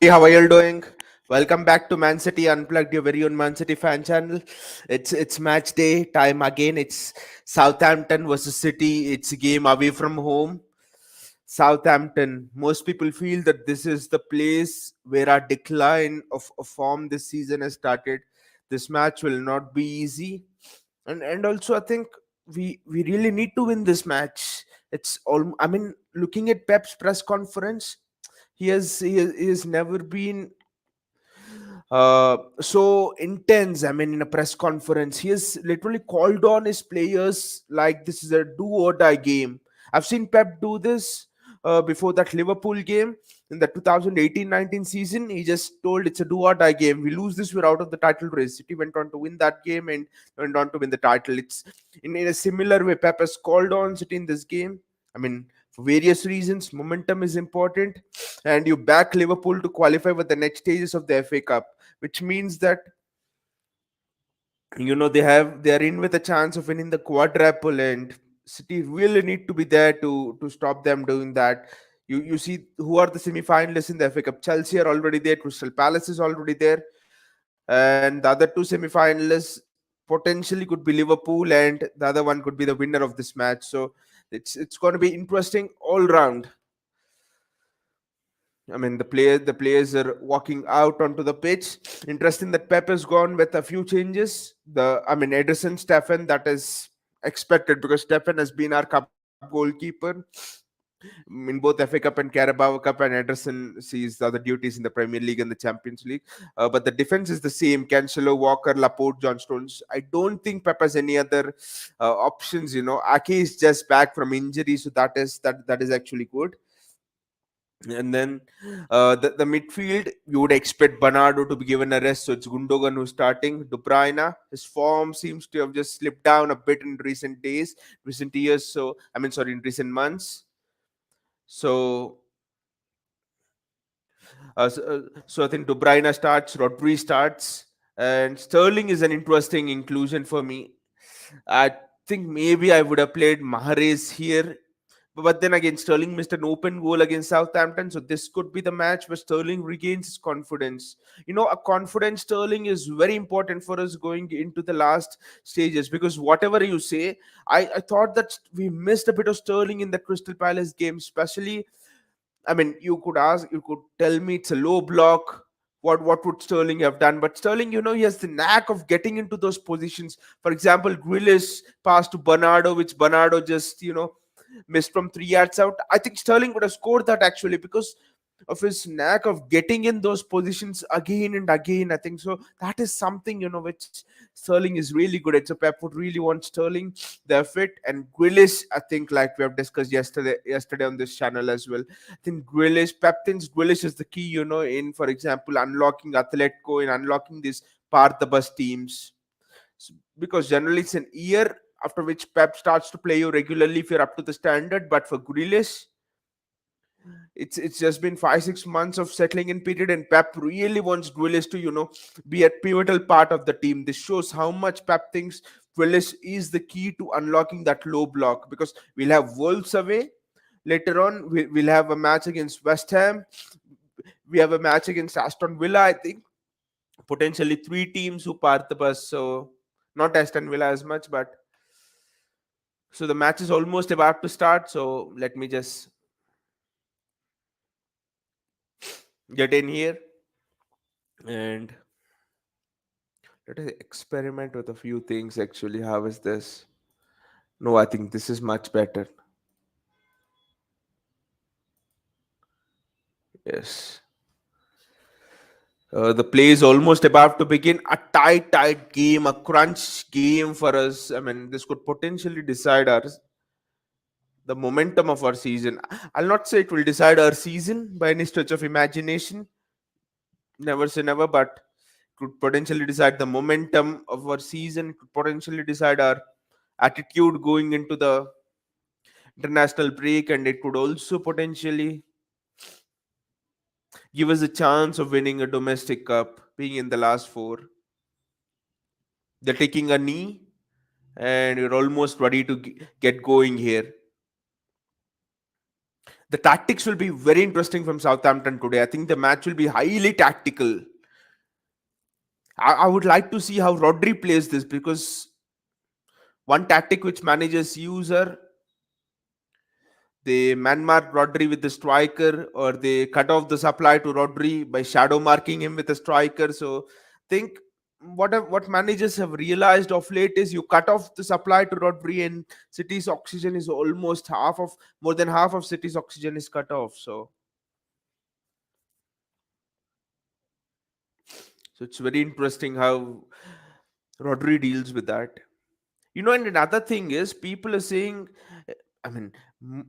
Hey, how are you all doing? Welcome back to Man City Unplugged, your very own Man City fan channel. It's match day time again. It's Southampton versus City. It's a game away from home. Southampton. Most people feel that this is the place where our decline of form this season has started. This match will not be easy, and also I think we really need to win this match. It's all. I mean, looking at Pep's press conference, he has never been so intense. I mean, in a press conference, he has literally called on his players like this is a do or die game. I've seen Pep do this before that Liverpool game in the 2018-19 season. He just told it's a do or die game. We lose this, we're out of the title race. City went on to win that game and went on to win the title. It's in a similar way. Pep has called on City in this game. I mean, for various reasons, momentum is important, and you back Liverpool to qualify for the next stages of the FA Cup, which means that they are in with a chance of winning the quadruple, and City really need to be there to stop them doing that. You see who are the semi-finalists in the FA Cup. Chelsea are already there, Crystal Palace is already there, and the other two semi-finalists potentially could be Liverpool, and the other one could be the winner of this match. So it's going to be interesting all round. I mean, the players are walking out onto the pitch. Interesting that Pep has gone with a few changes. Edison Stefan, that is expected because Stefan has been our cup goalkeeper in both FA Cup and Carabao Cup, and Ederson sees the other duties in the Premier League and the Champions League. But the defense is the same: Cancelo, Walker, Laporte, John Stones. I don't think Pep has any other options. Ake is just back from injury, so that is actually good. And then the midfield, you would expect Bernardo to be given a rest, so it's Gundogan who's starting. De Bruyne, his form seems to have just slipped down a bit in recent years. So sorry, in recent months. So, so I think De Bruyne starts, Rodri starts, and Sterling is an interesting inclusion for me. I think maybe I would have played Mahrez here. But then again, Sterling missed an open goal against Southampton, so this could be the match where Sterling regains his confidence. A confident Sterling is very important for us going into the last stages, because whatever you say, I thought that we missed a bit of Sterling in the Crystal Palace game, especially. I mean, you could tell me it's a low block. What would Sterling have done? But Sterling, he has the knack of getting into those positions. For example, Grealish passed to Bernardo, which Bernardo just missed from 3 yards out. I think Sterling would have scored that actually because of his knack of getting in those positions again and again. I think so. That is something which Sterling is really good at. So Pep would really want Sterling, they're fit, and Grealish. I think, like we have discussed yesterday on this channel as well. I think Pep thinks Grealish is the key. In, for example, unlocking Atletico, in unlocking these part the bus teams. Because generally it's an year after which Pep starts to play you regularly if you're up to the standard. But for Grealish, it's just been 5-6 months of settling in period, and Pep really wants Grealish to be a pivotal part of the team. This shows how much Pep thinks Grealish is the key to unlocking that low block, because we'll have Wolves away later on. We'll have a match against West Ham. We have a match against Aston Villa. I think potentially three teams who part the bus. So not Aston Villa as much, but so the match is almost about to start. So let me just get in here and let us experiment with a few things actually. How is this? No, I think this is much better. Yes. The play is almost about to begin. A tight game, a crunch game for us. I mean, this could potentially decide the momentum of our season. I'll not say it will decide our season by any stretch of imagination. Never say never, but could potentially decide the momentum of our season. Could potentially decide our attitude going into the international break, and it could also potentially give us a chance of winning a domestic cup, being in the last four. They're taking a knee, and you're almost ready to get going here. The tactics will be very interesting from Southampton today. I think the match will be highly tactical. I would like to see how Rodri plays this, because one tactic which managers use are they man mark Rodri with the striker, or they cut off the supply to Rodri by shadow marking him with a striker. So think what managers have realized of late is you cut off the supply to Rodri, and City's oxygen is almost more than half of City's oxygen is cut off. So it's very interesting how Rodri deals with that. And another thing is, people are saying, I mean, m-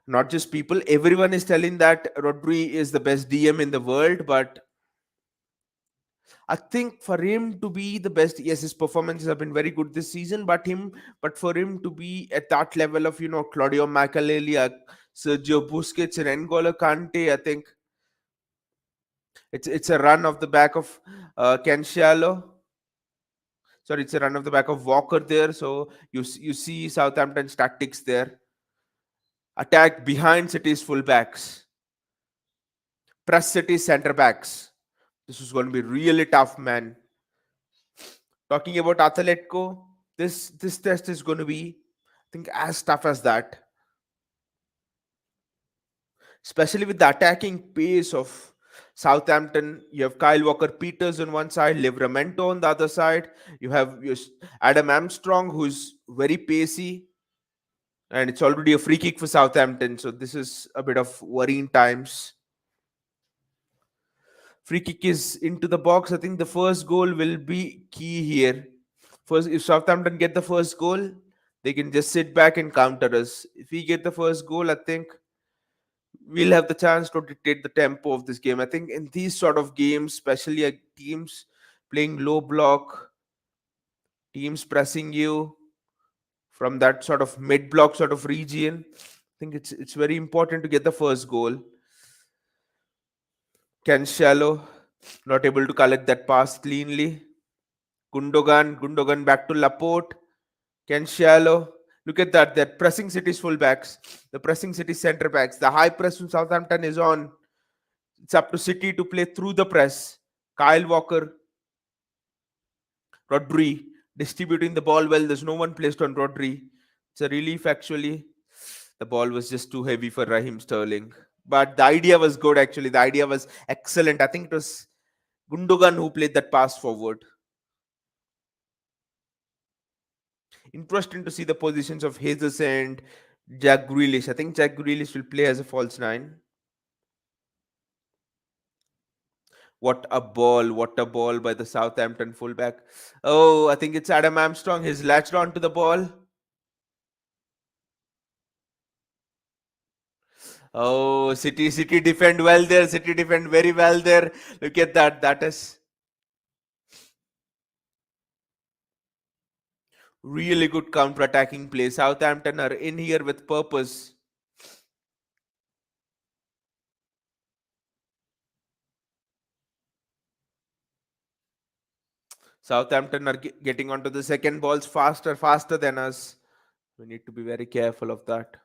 not just people, everyone is telling that Rodri is the best DM in the world. But I think for him to be the best, yes, his performances have been very good this season, but for him to be at that level of, Claudio Makaleli, Sergio Busquets, and N'Golo Kante, I think it's a run off the back of Cancelo. Sorry, it's a run off the back of Walker there. So you see Southampton's tactics there. Attack behind City's fullbacks, press City's centre backs. This is going to be really tough, man. Talking about Atletico, this test is going to be, I think, as tough as that. Especially with the attacking pace of Southampton. You have Kyle Walker-Peters on one side, Livramento on the other side. You have Adam Armstrong, who's very pacey, and it's already a free kick for Southampton. So this is a bit of worrying times. Free kick is into the box. I think the first goal will be key here. First, if Southampton get the first goal, they can just sit back and counter us. If we get the first goal, I think we'll have the chance to dictate the tempo of this game. I think in these sort of games, especially teams playing low block, teams pressing you from that sort of mid block sort of region, I think it's very important to get the first goal. Cancelo not able to collect that pass cleanly. Gundogan back to Laporte. Cancelo. Look at that. They're pressing City's fullbacks. The pressing City centre backs. The high press from Southampton is on. It's up to City to play through the press. Kyle Walker, Rodri distributing the ball well. There's no one placed on Rodri. It's a relief, actually. The ball was just too heavy for Raheem Sterling. But the idea was good, actually. The idea was excellent. I think it was Gundogan who played that pass forward. Interesting to see the positions of Jesus and Jack Grealish. I think Jack Grealish will play as a false nine. What a ball. What a ball by the Southampton fullback. Oh, I think it's Adam Armstrong. He's latched onto the ball. Oh, City defend well there. City defend very well there. Look at that. That is really good counter-attacking play. Southampton are in here with purpose. Southampton are getting onto the second balls faster than us. We need to be very careful of that.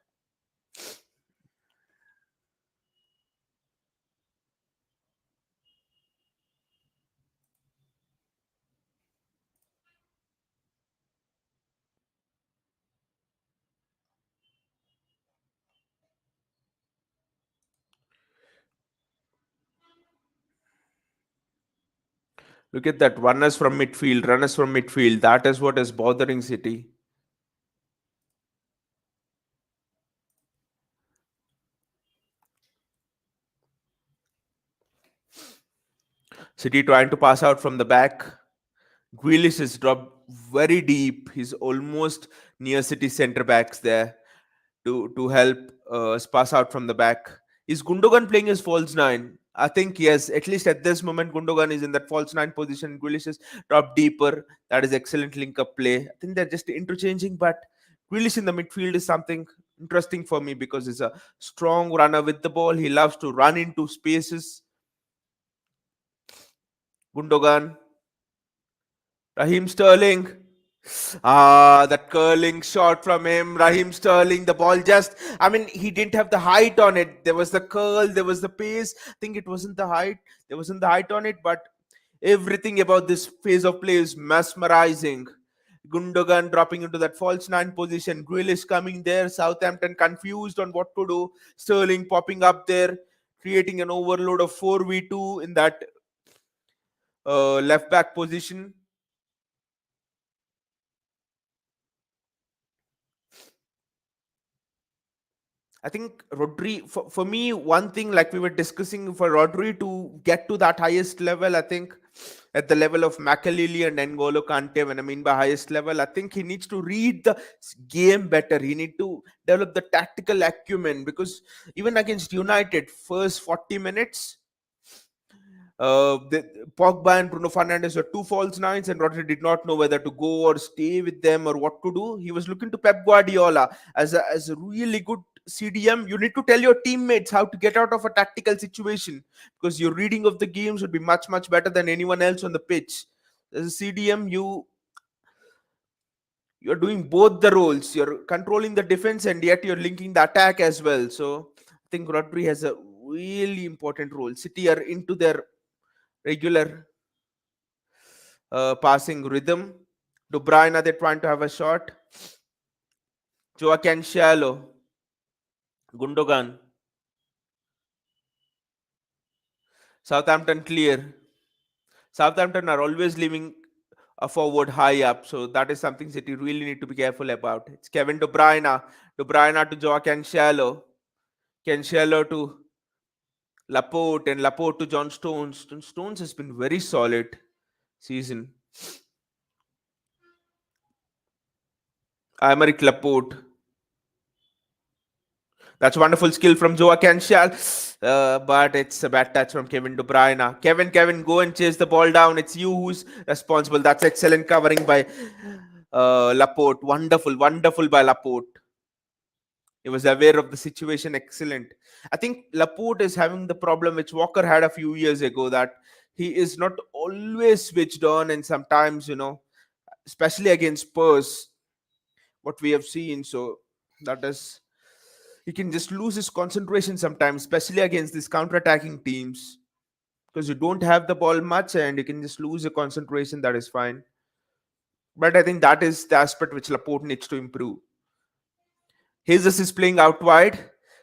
Look at that. Runners from midfield. That is what is bothering City. City trying to pass out from the back. Grealish is dropped very deep. He's almost near City centre backs there to help us pass out from the back. Is Gundogan playing his false nine? I think yes. At least at this moment, Gundogan is in that false nine position. Grealish is dropped deeper. That is excellent link-up play. I think they're just interchanging, but Grealish in the midfield is something interesting for me because he's a strong runner with the ball. He loves to run into spaces. Gundogan, Raheem Sterling. That curling shot from him, Raheem Sterling. The ball just, I mean, he didn't have the height on it. There was the curl, there was the pace. I think it wasn't the height. There wasn't the height on it, but everything about this phase of play is mesmerizing. Gundogan dropping into that false nine position. Grealish coming there. Southampton confused on what to do. Sterling popping up there, creating an overload of 4v2 in that left back position. I think Rodri, for me, one thing like we were discussing for Rodri to get to that highest level, I think at the level of Makalili and N'Golo Kante, when I mean by highest level, I think he needs to read the game better. He need to develop the tactical acumen because even against United, first 40 minutes, Pogba and Bruno Fernandes were two false nines, and Rodri did not know whether to go or stay with them or what to do. He was looking to Pep Guardiola as a really good CDM. You need to tell your teammates how to get out of a tactical situation because your reading of the games would be much better than anyone else on the pitch. As a CDM, you're doing both the roles. You're controlling the defense and yet you're linking the attack as well. So I think Rodri has a really important role. City are into their regular passing rhythm. De Bruyne, they're trying to have a shot. Joaquin Shallow, Gundogan, Southampton clear. Southampton are always leaving a forward high up, so that is something that you really need to be careful about. It's Kevin De Bruyne to Joaquin Shallow, Ken Shallow to Laporte, and Laporte to John Stones. John Stones has been very solid season. Aymeric Laporte. That's wonderful skill from Joa Canshal. But it's a bad touch from Kevin De Bruyne. Kevin, go and chase the ball down. It's you who's responsible. That's excellent covering by Laporte. Wonderful by Laporte. He was aware of the situation. Excellent. I think Laporte is having the problem which Walker had a few years ago, that he is not always switched on, and sometimes, especially against Spurs, what we have seen. So that is, he can just lose his concentration sometimes, especially against these counter-attacking teams, because you don't have the ball much and you can just lose your concentration. That is fine. But I think that is the aspect which Laporte needs to improve. Jesus is playing out wide.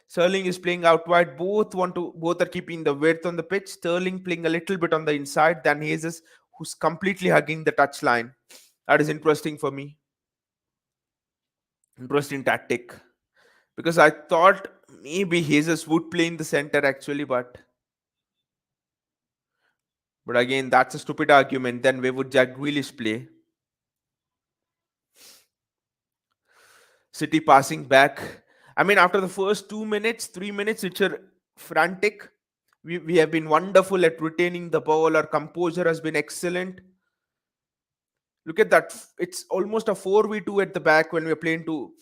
Sterling is playing out wide. Both are keeping the width on the pitch. Sterling playing a little bit on the inside than Jesus, who's completely hugging the touchline. That is interesting for me. Interesting tactic. Because I thought maybe Jesus would play in the center actually, but again, that's a stupid argument. Then where would Jack Grealish play? City passing back. I mean, after the first 2 minutes, 3 minutes, which are frantic, we have been wonderful at retaining the ball. Our composure has been excellent. Look at that. It's almost a 4v2 at the back when we're playing to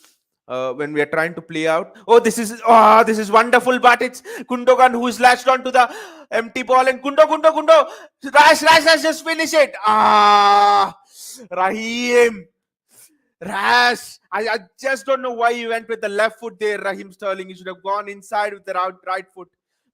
when we are trying to play out. This is wonderful, but it's Gundogan who's latched onto the empty ball, and Gundo, Rash, just finish it. Raheem, Rash. I just don't know why you went with the left foot there, Raheem Sterling. You should have gone inside with the right foot.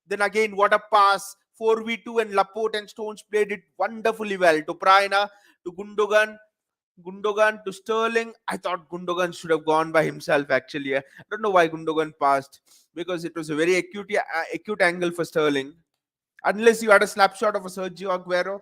Then again, what a pass. 4v2, and Laporte and Stones played it wonderfully well. To Prina, to Gundogan to Sterling. I thought Gundogan should have gone by himself actually. I don't know why Gundogan passed, because it was a very acute angle for Sterling. Unless you had a snapshot of a Sergio Aguero,